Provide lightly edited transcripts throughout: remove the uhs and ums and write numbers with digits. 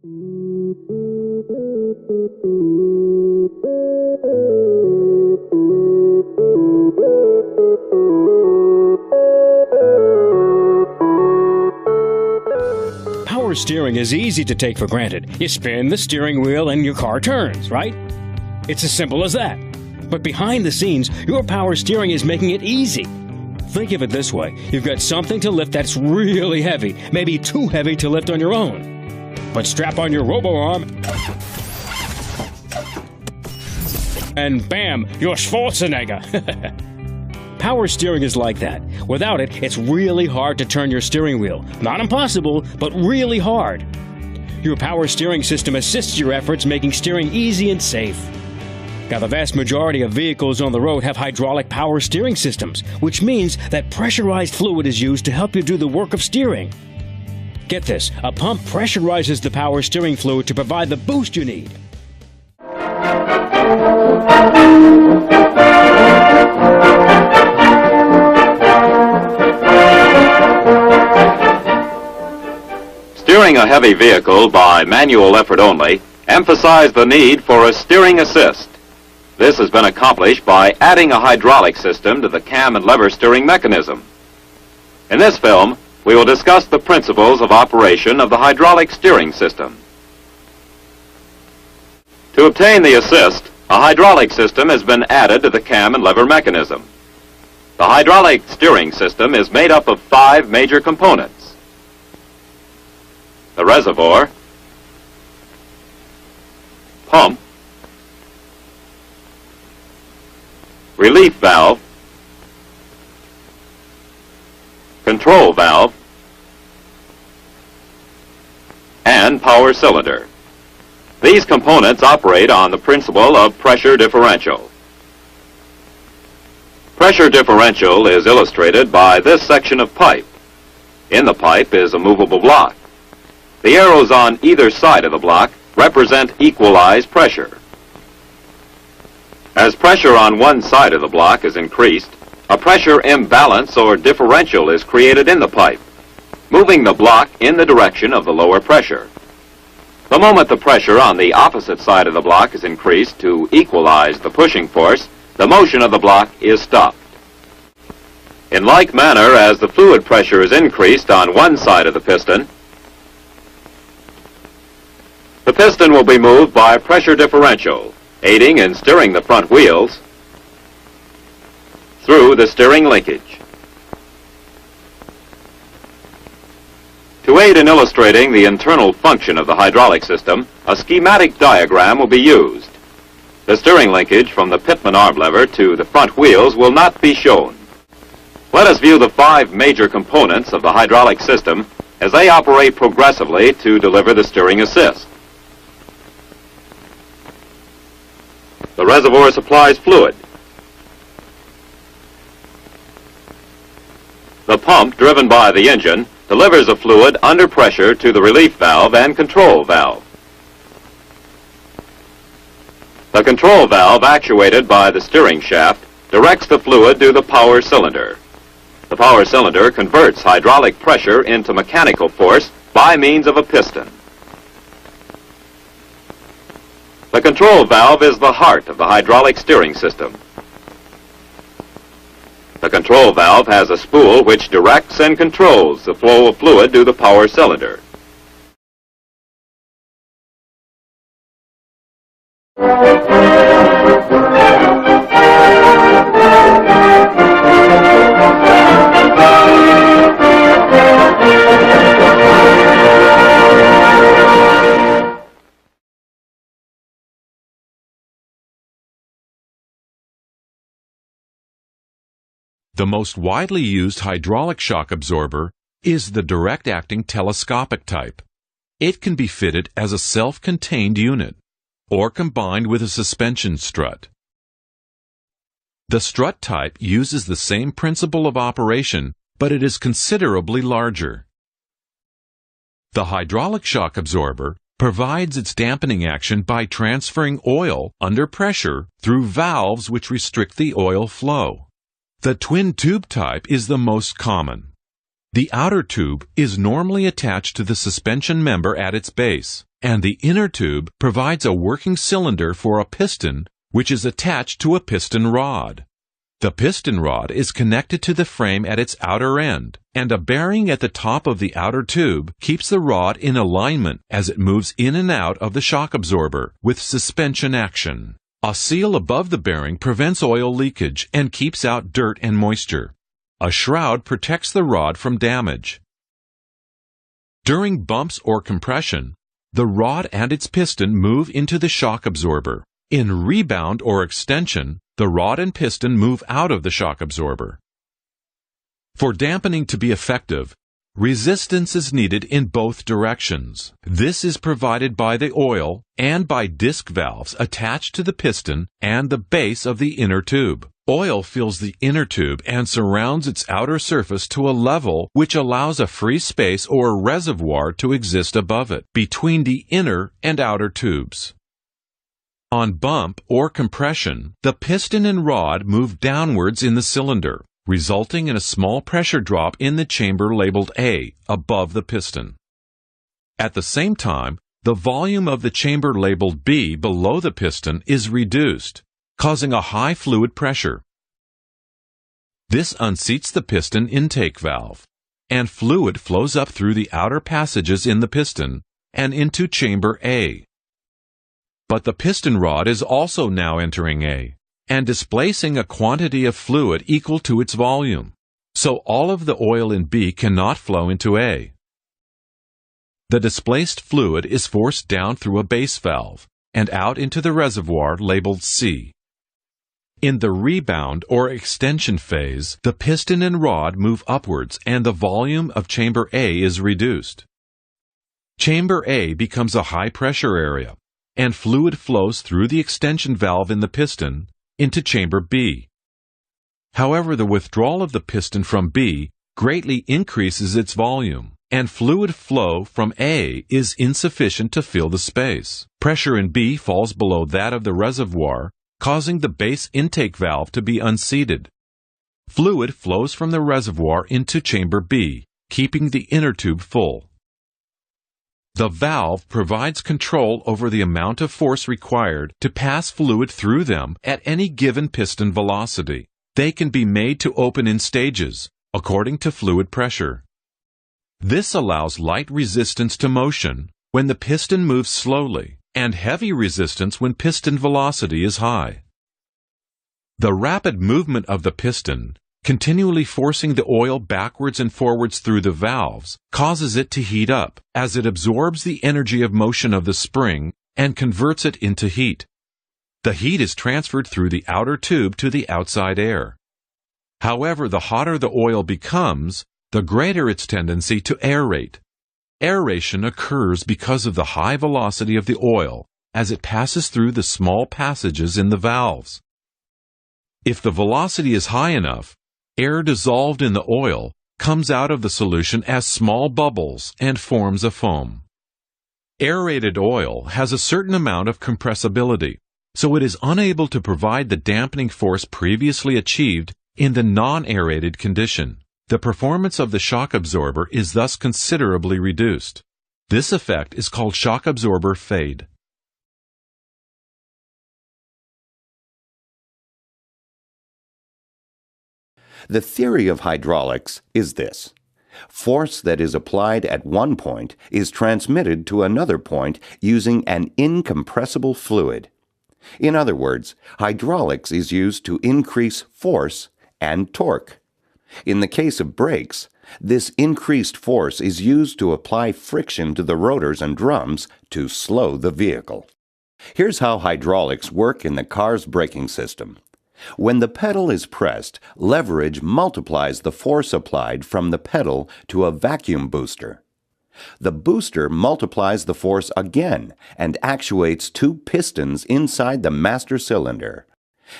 Power steering is easy to take for granted. You spin the steering wheel and your car turns, right? It's as simple as that. But behind the scenes, your power steering is making it easy. Think of it this way. You've got something to lift that's really heavy, maybe too heavy to lift on your own. But strap on your robo-arm, and bam, you're Schwarzenegger. Power steering is like that. Without it, it's really hard to turn your steering wheel. Not impossible, but really hard. Your power steering system assists your efforts, making steering easy and safe. Now, the vast majority of vehicles on the road have hydraulic power steering systems, which means that pressurized fluid is used to help you do the work of steering. Get this, a pump pressurizes the power steering fluid to provide the boost you need. Steering a heavy vehicle by manual effort only emphasized the need for a steering assist. This has been accomplished by adding a hydraulic system to the cam and lever steering mechanism. In this film, we will discuss the principles of operation of the hydraulic steering system. To obtain the assist, a hydraulic system has been added to the cam and lever mechanism. The hydraulic steering system is made up of 5 major components: the reservoir, pump, relief valve, control valve, and power cylinder. These components operate on the principle of pressure differential. Pressure differential is illustrated by this section of pipe. In the pipe is a movable block. The arrows on either side of the block represent equalized pressure. As pressure on one side of the block is increased, a pressure imbalance or differential is created in the pipe, moving the block in the direction of the lower pressure. The moment the pressure on the opposite side of the block is increased to equalize the pushing force, the motion of the block is stopped. In like manner, as the fluid pressure is increased on one side of the piston will be moved by pressure differential, aiding in steering the front wheels through the steering linkage. To aid in illustrating the internal function of the hydraulic system, a schematic diagram will be used. The steering linkage from the Pitman arm lever to the front wheels will not be shown. Let us view the 5 major components of the hydraulic system as they operate progressively to deliver the steering assist. The reservoir supplies fluid. The pump, driven by the engine, delivers the fluid under pressure to the relief valve and control valve. The control valve, actuated by the steering shaft, directs the fluid to the power cylinder. The power cylinder converts hydraulic pressure into mechanical force by means of a piston. The control valve is the heart of the hydraulic steering system. The control valve has a spool which directs and controls the flow of fluid to the power cylinder. The most widely used hydraulic shock absorber is the direct-acting telescopic type. It can be fitted as a self-contained unit or combined with a suspension strut. The strut type uses the same principle of operation, but it is considerably larger. The hydraulic shock absorber provides its dampening action by transferring oil under pressure through valves which restrict the oil flow. The twin tube type is the most common. The outer tube is normally attached to the suspension member at its base, and the inner tube provides a working cylinder for a piston which is attached to a piston rod. The piston rod is connected to the frame at its outer end, and a bearing at the top of the outer tube keeps the rod in alignment as it moves in and out of the shock absorber with suspension action. A seal above the bearing prevents oil leakage and keeps out dirt and moisture. A shroud protects the rod from damage. During bumps or compression, the rod and its piston move into the shock absorber. In rebound or extension, the rod and piston move out of the shock absorber. For dampening to be effective, resistance is needed in both directions. This is provided by the oil and by disc valves attached to the piston and the base of the inner tube. Oil fills the inner tube and surrounds its outer surface to a level which allows a free space or reservoir to exist above it, between the inner and outer tubes. On bump or compression, the piston and rod move downwards in the cylinder, resulting in a small pressure drop in the chamber labeled A above the piston. At the same time, the volume of the chamber labeled B below the piston is reduced, causing a high fluid pressure. This unseats the piston intake valve, and fluid flows up through the outer passages in the piston and into chamber A. But the piston rod is also now entering A and displacing a quantity of fluid equal to its volume, so all of the oil in B cannot flow into A. The displaced fluid is forced down through a base valve and out into the reservoir labeled C. In the rebound or extension phase, the piston and rod move upwards and the volume of chamber A is reduced. Chamber A becomes a high-pressure area, and fluid flows through the extension valve in the piston into chamber B. However, the withdrawal of the piston from B greatly increases its volume, and fluid flow from A is insufficient to fill the space. Pressure in B falls below that of the reservoir, causing the base intake valve to be unseated. Fluid flows from the reservoir into chamber B, keeping the inner tube full. The valve provides control over the amount of force required to pass fluid through them at any given piston velocity. They can be made to open in stages, according to fluid pressure. This allows light resistance to motion when the piston moves slowly, and heavy resistance when piston velocity is high. The rapid movement of the piston, continually forcing the oil backwards and forwards through the valves, causes it to heat up, as it absorbs the energy of motion of the spring and converts it into heat. The heat is transferred through the outer tube to the outside air. However, the hotter the oil becomes, the greater its tendency to aerate. Aeration occurs because of the high velocity of the oil as it passes through the small passages in the valves. If the velocity is high enough, air dissolved in the oil comes out of the solution as small bubbles and forms a foam. Aerated oil has a certain amount of compressibility, so it is unable to provide the dampening force previously achieved in the non-aerated condition. The performance of the shock absorber is thus considerably reduced. This effect is called shock absorber fade. The theory of hydraulics is this. Force that is applied at one point is transmitted to another point using an incompressible fluid. In other words, hydraulics is used to increase force and torque. In the case of brakes, this increased force is used to apply friction to the rotors and drums to slow the vehicle. Here's how hydraulics work in the car's braking system. When the pedal is pressed, leverage multiplies the force applied from the pedal to a vacuum booster. The booster multiplies the force again and actuates two pistons inside the master cylinder.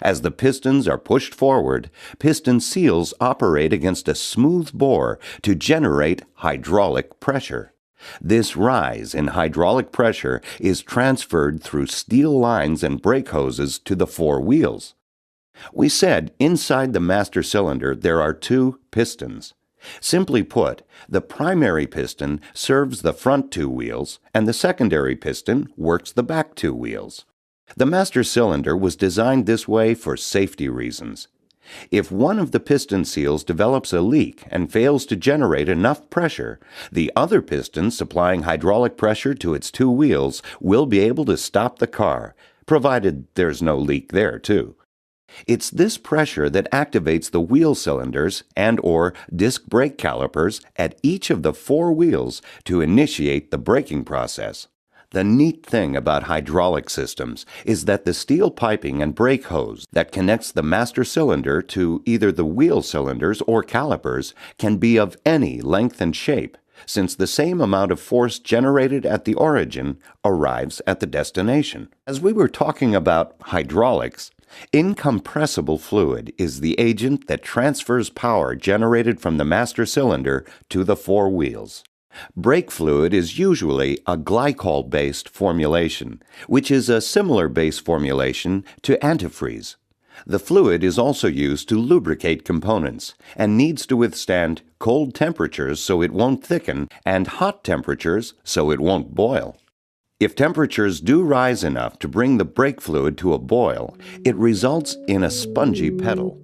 As the pistons are pushed forward, piston seals operate against a smooth bore to generate hydraulic pressure. This rise in hydraulic pressure is transferred through steel lines and brake hoses to the four wheels. We said inside the master cylinder there are two pistons. Simply put, the primary piston serves the front two wheels, and the secondary piston works the back two wheels. The master cylinder was designed this way for safety reasons. If one of the piston seals develops a leak and fails to generate enough pressure, the other piston supplying hydraulic pressure to its two wheels will be able to stop the car, provided there's no leak there, too. It's this pressure that activates the wheel cylinders and/or disc brake calipers at each of the four wheels to initiate the braking process. The neat thing about hydraulic systems is that the steel piping and brake hose that connects the master cylinder to either the wheel cylinders or calipers can be of any length and shape, since the same amount of force generated at the origin arrives at the destination. As we were talking about hydraulics, incompressible fluid is the agent that transfers power generated from the master cylinder to the four wheels. Brake fluid is usually a glycol-based formulation, which is a similar base formulation to antifreeze. The fluid is also used to lubricate components and needs to withstand cold temperatures so it won't thicken and hot temperatures so it won't boil. If temperatures do rise enough to bring the brake fluid to a boil, it results in a spongy pedal.